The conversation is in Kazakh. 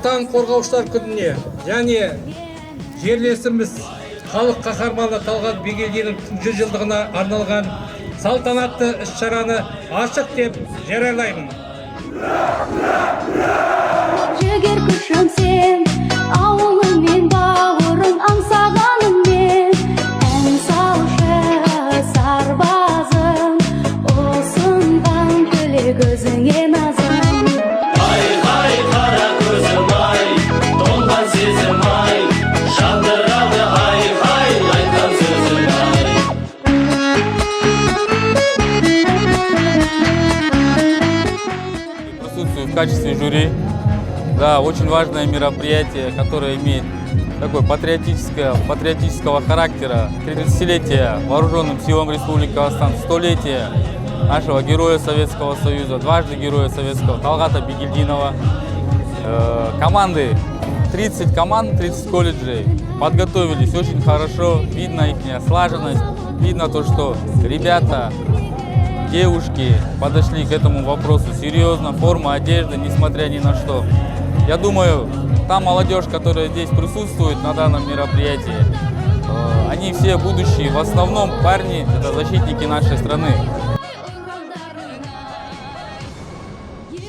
Отан қорғаушылар күніне және жерлесіміз халық қаһарманы Талғат Бигелдиннің 100 жылдығына арналған салтанатты іс-шараны ашық деп жариялаймын. Жігер күшім сен, ауылың мен бауырың аңсағаның мен, ән салшы сарбазың, осынған тілек өзіңе назым. Ай, ай, қара көзім ай, тоңған сезім ай, жандырады ай, ай, айтқан сөзім ай. Присутствую в качестве жюри. Да, очень важное мероприятие, которое имеет такой патриотического характера. 30-летие Вооруженным силам Республики Казахстан, 100-летие нашего героя Советского Союза, дважды героя Советского, Талгата Бигелдинова. Команды, 30 команд, 30 колледжей подготовились очень хорошо, видно их слаженность, видно то, что ребята, девушки подошли к этому вопросу серьезно, форма одежды, несмотря ни на что. Я думаю, та молодежь, которая здесь присутствует на данном мероприятии, они все будущие, в основном парни, это защитники нашей страны.